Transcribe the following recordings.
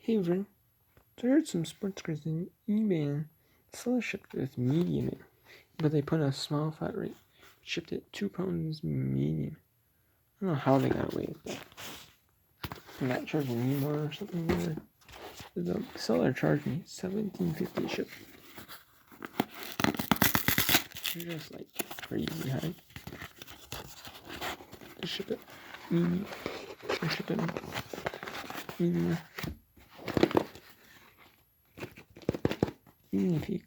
Hey Vern, so I heard some sports cards in eBay and seller shipped with medium in, but they put a small flat rate, shipped it 2 pounds medium. I don't know how they got away with that. I'm not charging me more or something weird. The seller charged me $17.50 ship. They're just like crazy high. To ship it medium. Or ship it medium. Even if you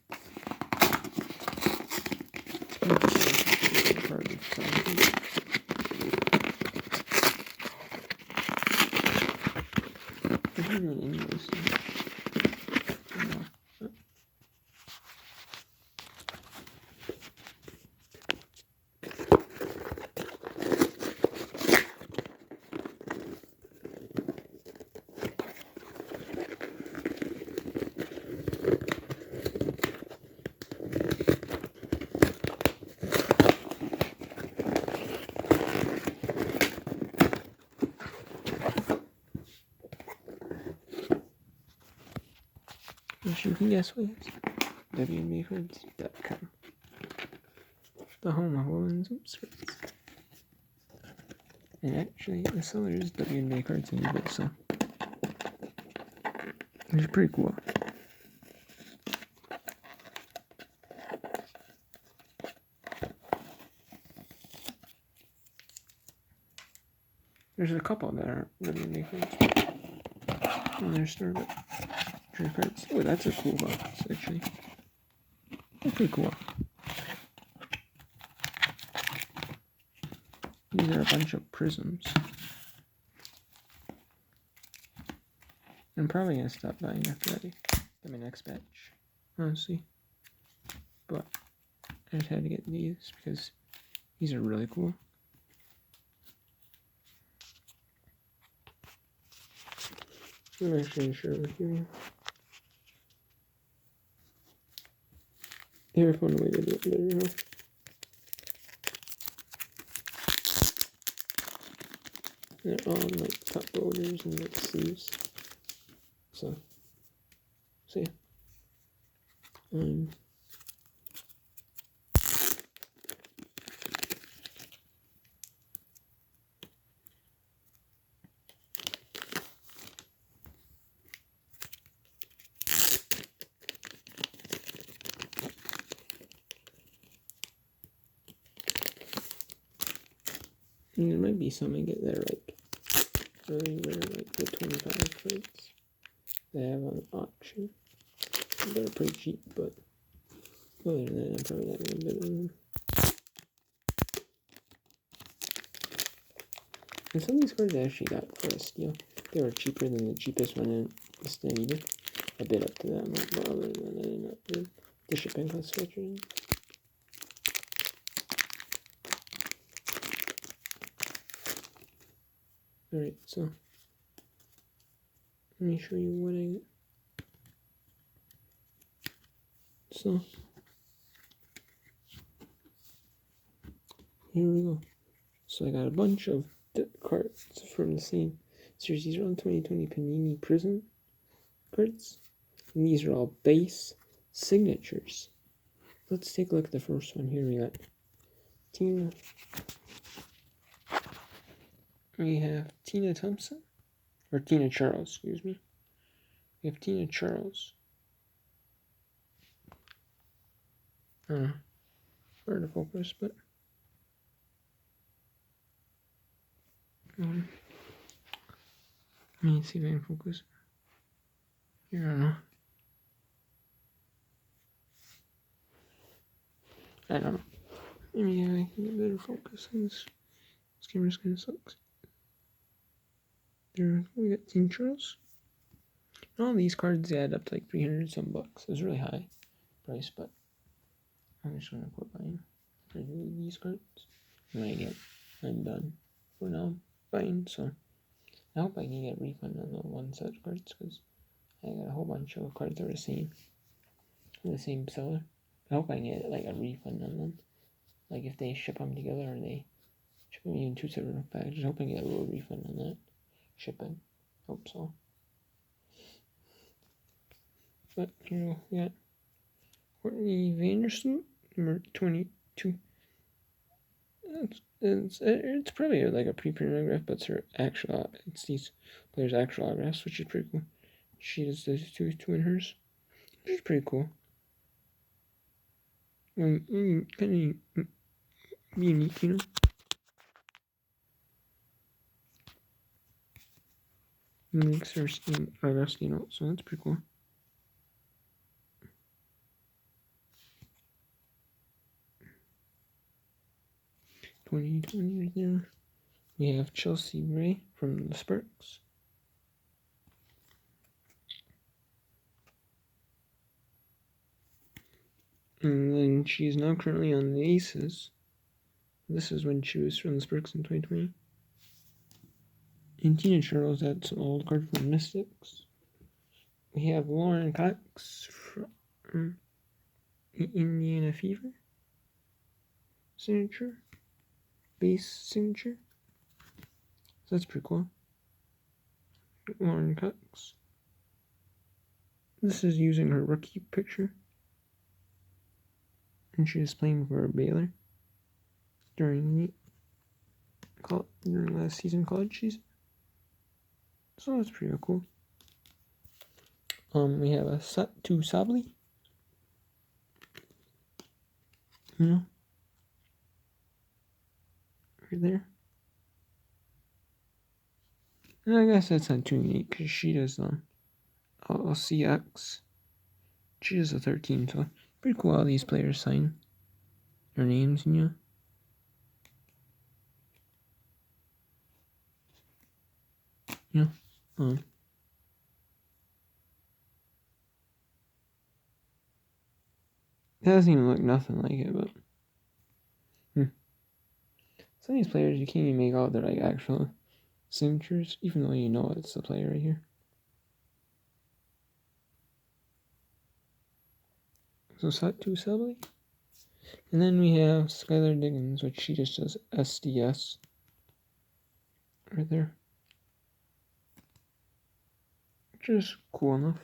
you can guess what it's WNBA.com. The home of women's hoops cards. And actually, the seller is WNBA cards in eBay, so it's pretty cool. There's a couple that aren't WNBA cards on their store, but true cards. Oh, that's a cool box, actually. That's pretty cool. These are a bunch of Prizms. I'm probably gonna stop buying after I get my next batch, honestly. But I just had to get these because these are really cool. I'm actually sure with you. Here, I found a way to do it better, huh? They're all like top loaders and like sleeves. So yeah. And there might be some I get that are like really rare, like the 25 cards they have on auction. They're pretty cheap, but other than that, I'm probably not going to bid on them. And some of these cards I actually got for a steal. They were cheaper than the cheapest one in the stand either. I bid up to that amount, but other than that, I did not bid. The shipping cost switching. Alright, so let me show you what I got. So here we go. So I got a bunch of cards from the same series. These are all 2020 Panini Prizm cards. And these are all base signatures. Let's take a look at the first one. Here we got Tina. We have Tina Thompson. Or Tina Charles, excuse me. We have Tina Charles. I don't know where to focus, but let me see if I can focus. Here, I don't know. I don't know. Maybe I can get better focus on this. This camera's kind of sucks. There we got Tina Charles. All these cards add up to like 300 some bucks. It's really high price, but I'm just gonna quit buying for these cards. When I'm done for now buying, so I hope I can get a refund on the one such cards because I got a whole bunch of cards that are the same seller. I hope I can get like a refund on them. Like if they ship them together or they ship them in 2 separate packages, I hope I can get a little refund on that shipping. Hope so. but we got Courtney Vandersloot, number 22. It's probably like a pre-print autograph, but it's these players' actual autographs, which is pretty cool. She does those two in hers, which is pretty cool. Kind of unique, Makes her autograph stand out, so that's pretty cool. $20 right there. We have Chelsea Ray from the Sparks. And then she is now currently on the Aces. This is when she was from the Sparks in 2020. And Tina Charles, that's an old card from Mystics. We have Lauren Cox from Indiana Fever. Signature. Base signature. So that's pretty cool. Lauren Cox. This is using her rookie picture. And she is playing for Baylor during last season, college season. So that's pretty cool. We have a Satu Sabli. Right there. And I guess that's not too unique because she does LCX. She does a 13, so pretty cool how these players sign their names, It doesn't even look nothing like it, but some of these players you can't even make out their like actual signatures, even though you know it's the player right here. So Satu Sabli. And then we have Skylar Diggins, which she just does SDS. Right there. Which is cool enough.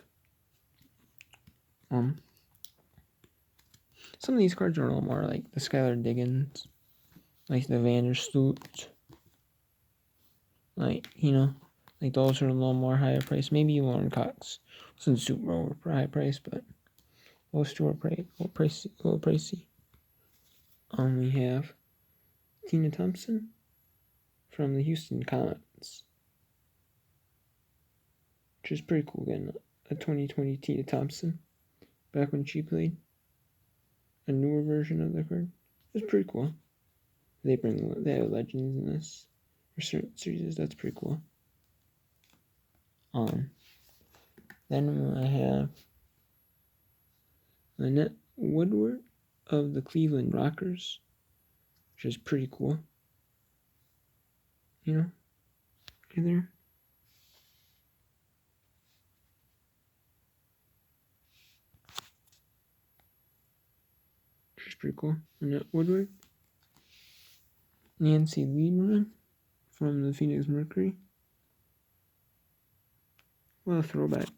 Some of these cards are a little more like the Skylar Diggins, like the Vandersloot, like those are a little more higher price. Maybe Lauren Cox wasn't super over high price, but those two are a little pricey. We have Tina Thompson from the Houston Comets, which is pretty cool. Getting a 2020 Tina Thompson back when she played. A newer version of the card. It's pretty cool. They have legends in this for certain series. That's pretty cool. Then I have Lynette Woodward of the Cleveland Rockers, which is pretty cool. Right there. Which is pretty cool. Lynette Woodward. Nancy Liebman from the Phoenix Mercury. What a throwback.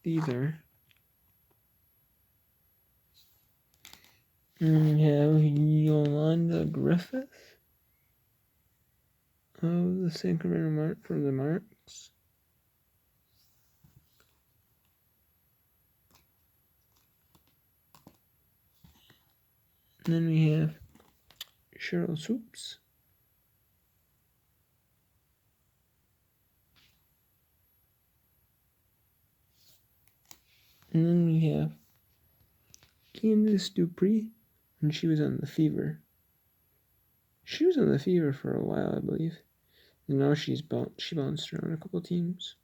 These are. And we have Yolanda Griffith of the Sacramento from the Marks. And then we have Cheryl Swoops. And then we have Candace Dupree, and she was on the Fever. She was on the Fever for a while, I believe. And now she bounced around a couple teams.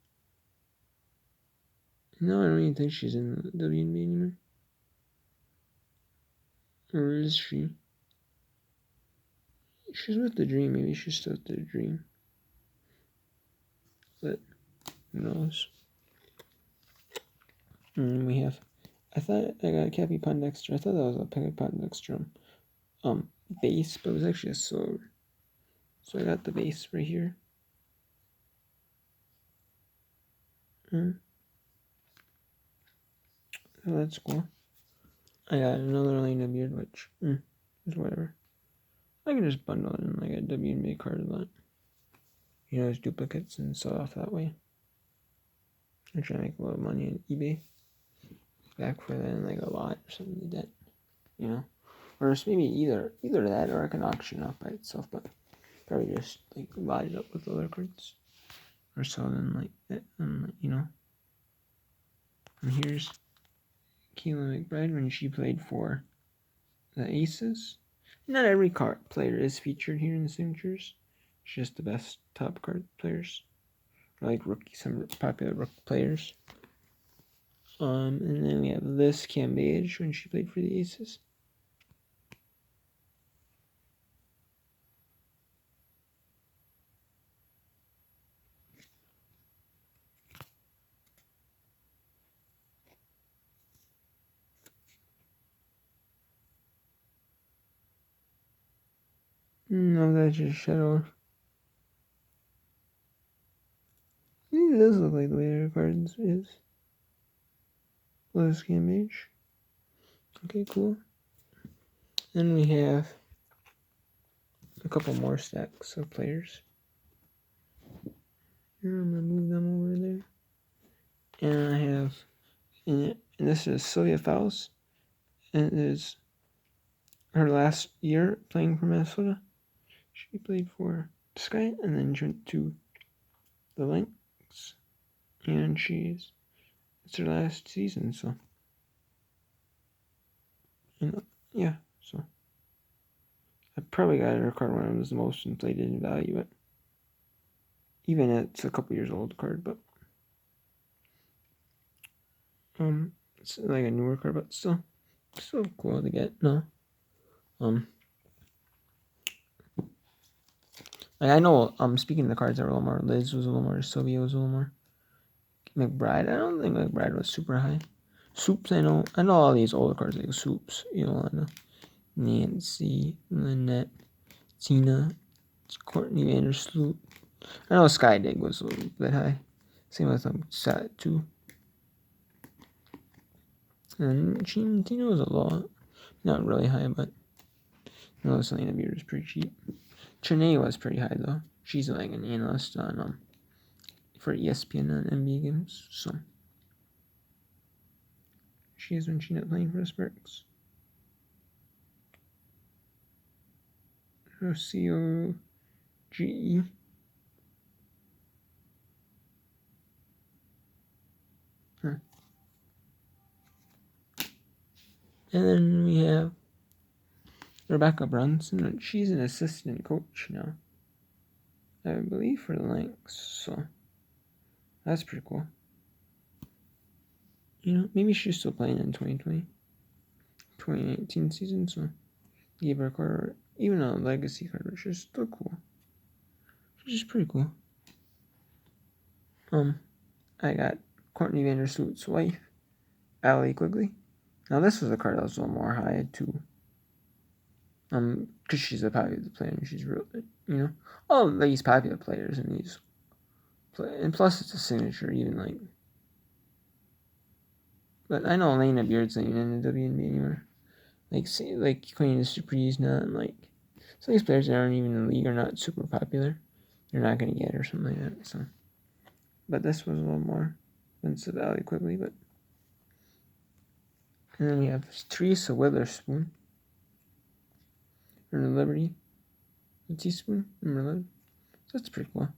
And now I don't even think she's in the WNBA anymore. Or is she? She's with the Dream. Maybe she's still with the Dream. But who knows? And we have. I thought I got a Cappy Pondexter. I thought that was a Cappy Pondexter base, but it was actually a silver. So I got the base right here. Oh, that's cool. I got another Lena Beard, which is whatever. I can just bundle it in like a WNBA card a lot. You know, as duplicates and sell off that way. I'm trying to make a lot of money on eBay. Back for then like a lot or something like that. You know? Or it's maybe either that or I can auction off by itself, but probably just like lot it up with other cards. Or sell them like that. You know. And here's Keelan McBride when she played for the Aces. Not every card player is featured here in the signatures. It's just the best top card players. Or like some popular players. And then we have this Cam Beige when she played for the Aces. No, that's just Shadow. It does look like the way our cards is. Less Cam Beige. Okay, cool. Then we have a couple more stacks of players. Here, I'm gonna move them over there. And I have, and this is Sylvia Fowles, and it is her last year playing for Minnesota. She played for Sky and then went to the Lynx, and it's her last season, so yeah, so I probably got her card when it was the most inflated in value, but even it's a couple years old card, but it's like a newer card, but still cool to get. No, like I know. Speaking of the cards that were a little more, Liz was a little more, Sylvia was a little more. McBride, I don't think McBride was super high. Soups, I know all these older cards like Soups, you know, I know Nancy, Lynette, Tina, Courtney Vandersloot. I know Skydig was a little bit high. Same with Sat too. And Tina was a lot, not really high, but I know Selena Beer is pretty cheap. Trinae was pretty high though. She's like an analyst on for ESPN on NBA games, so she is when she's not playing for the Sparks. COGE. Huh. And then we have Rebecca Brunson. She's an assistant coach now, I believe, for the Lynx. So that's pretty cool. You know, maybe she's still playing in 2018 season. So gave her a card, even a legacy card, which is still cool. Which is pretty cool. I got Courtney Vandersloot's wife, Allie Quigley. Now this was a card that was a little more high too. Because she's a popular player and she's real, you know, all these popular players in these and plus it's a signature, even like. But I know Elena Beard's not even in the WNBA anymore. Like Queen of Supreme's not, and like some of these players that aren't even in the league are not super popular. You're not gonna get or something like that. So, but this was a little more expensive, Allie Quigley. But and then we have Teresa Witherspoon, or the Liberty, a teaspoon, number 11. So that's pretty cool.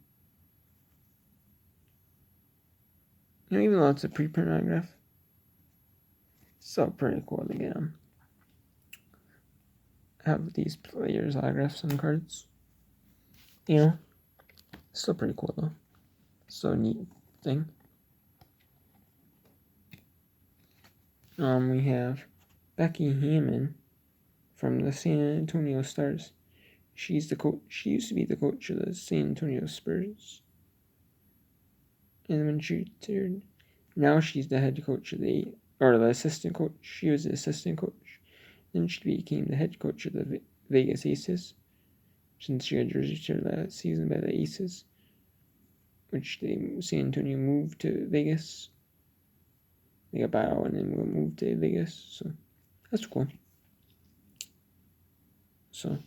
You know, even though it's a preprint autograph, it's still pretty cool to get them. Have these players' autographs on cards. You know, it's still pretty cool though. So neat thing. We have Becky Hammon from the San Antonio Stars. She's the coach. She used to be the coach of the San Antonio Spurs. And when she retired, now she's the head coach of the assistant coach. She was the assistant coach. Then she became the head coach of the Vegas Aces, since she had jersey last season by the Aces, which San Antonio moved to Vegas. They got bought out and then we'll move to Vegas. So that's cool. So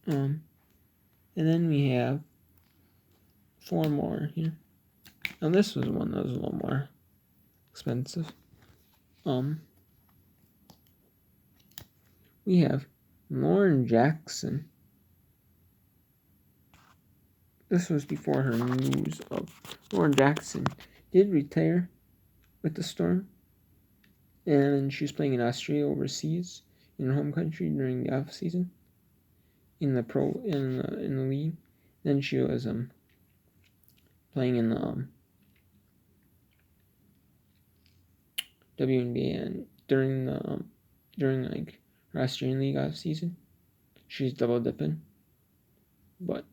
and then we have 4 more here. Now this was one that was a little more expensive. We have Lauren Jackson. This was before her news of Lauren Jackson did retire with the Storm, and she was playing in Australia overseas in her home country during the off season in the league. Then she was playing in the WNBA, and during like her Australian league off season, she's double dipping. But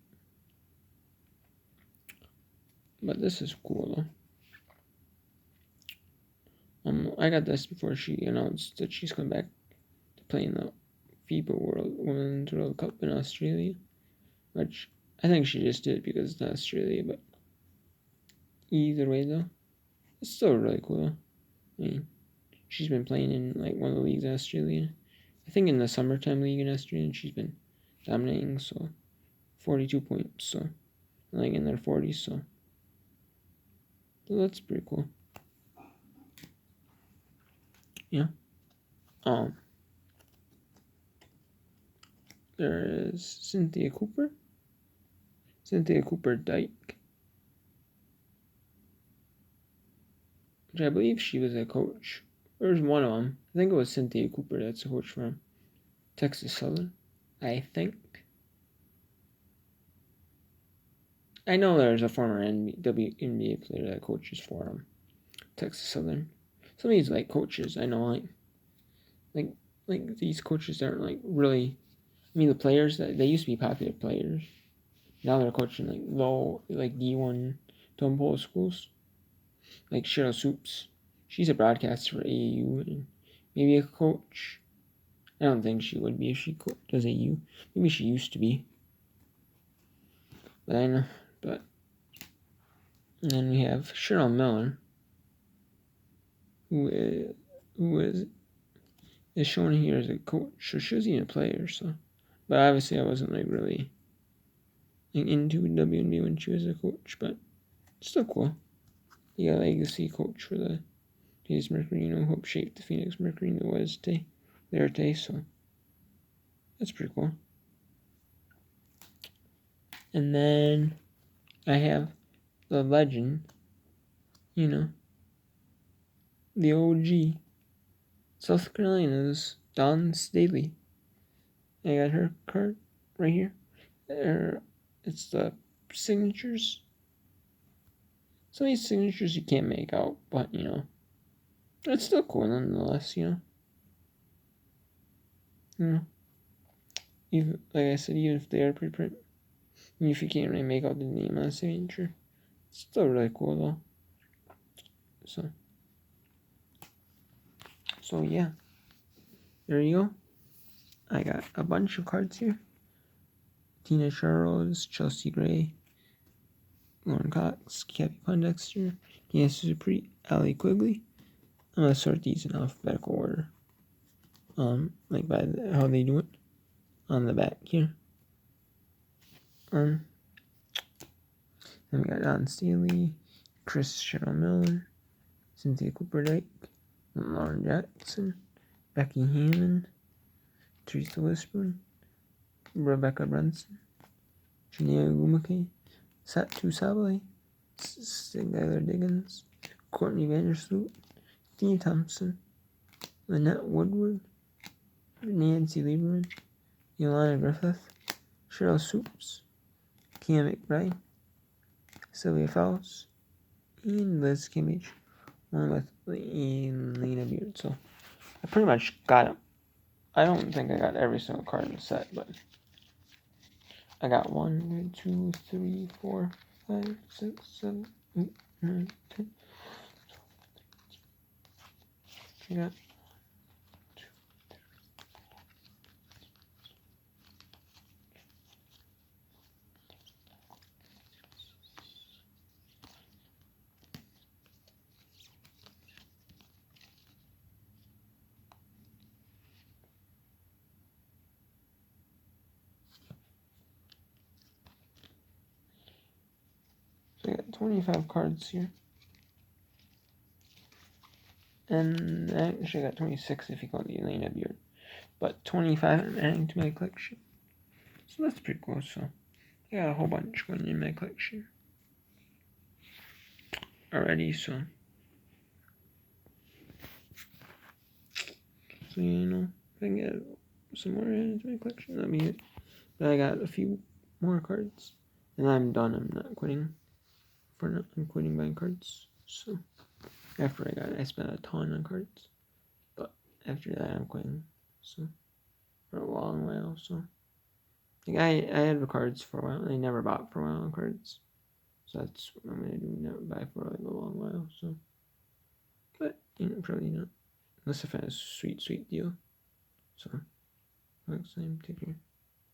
this is cool though. I got this before she announced that she's coming back to play in the FIBA Women's World Cup in Australia, which I think she just did because it's not Australia, but either way though, it's still really cool. I mean, she's been playing in like one of the leagues in Australia. I think in the summertime league in Australia, and she's been dominating, so 42 points, so like in their 40s, so that's pretty cool. Yeah. There is Cynthia Cooper Dyke, which I believe she was a coach. There's one of them. I think it was Cynthia Cooper that's a coach from Texas Southern, I think. I know there's a former WNBA player that coaches for Texas Southern. Some of these like coaches, I know like these coaches aren't like really. I mean, the players that they used to be popular players. Now they're coaching like low, like D1 Tomball schools. Like Cheryl Soups, she's a broadcaster for AAU and maybe a coach. I don't think she would be if she does AAU. Maybe she used to be. But I know. But and then we have Cheryl Miller, who is shown here as a coach. So she was even a player. So, but obviously I wasn't like really into WNBA when she was a coach. But still cool. You got a legacy coach for the Phoenix Mercury, helped shape the Phoenix Mercury that was their day, so that's pretty cool. And then I have the legend, the OG, South Carolina's Dawn Staley. I got her card right here. It's the signatures. Some of these signatures you can't make out, but it's still cool nonetheless, even like I said, even if they are preprint, even if you can't really make out the name on the signature, it's still really cool though. So yeah, there you go. I got a bunch of cards here. Tina Charles, Chelsea Gray, Lauren Cox, Cappy Pondexter, Candace Dupree, Allie Quigley. I'm gonna sort these in alphabetical order. Like by how they do it on the back here. Then we got Don Staley, Chris Cheryl Miller, Cynthia Cooper Dyke, Lauren Jackson, Becky Hammond, Teresa Whisper, Rebecca Brunson, Janelle Gumake, Satu Sabale, Skylar Diggins, Courtney Vandersloot, Steve Thompson, Lynette Woodward, Nancy Lieberman, Yolanda Griffith, Cheryl Soups, Cam McBride, Sylvia Fowles, and Liz Kimmage, along with Lena Beard. So I pretty much got them. I don't think I got every single card in the set, but I got 1, 2, 3, 4, 5, 6, 7, 8, 9, 10. I got 2, So I got 25 cards here. And actually I got 26 if you count the Elena beard. But 25 I'm adding to my collection. So that's pretty cool. So I got a whole bunch going in my collection already, so you know, if I can get some more into my collection, that'd be it. But I got a few more cards, and I'm done. I'm not quitting. I'm quitting buying cards. So after I spent a ton on cards, but after that I'm quitting. So for a long while. So like I had the cards for a while. I never bought for a while on cards. So that's what I'm gonna do. Never buy for like a long while. So, but you know, probably not. Unless I find a sweet deal. So, next time, take care.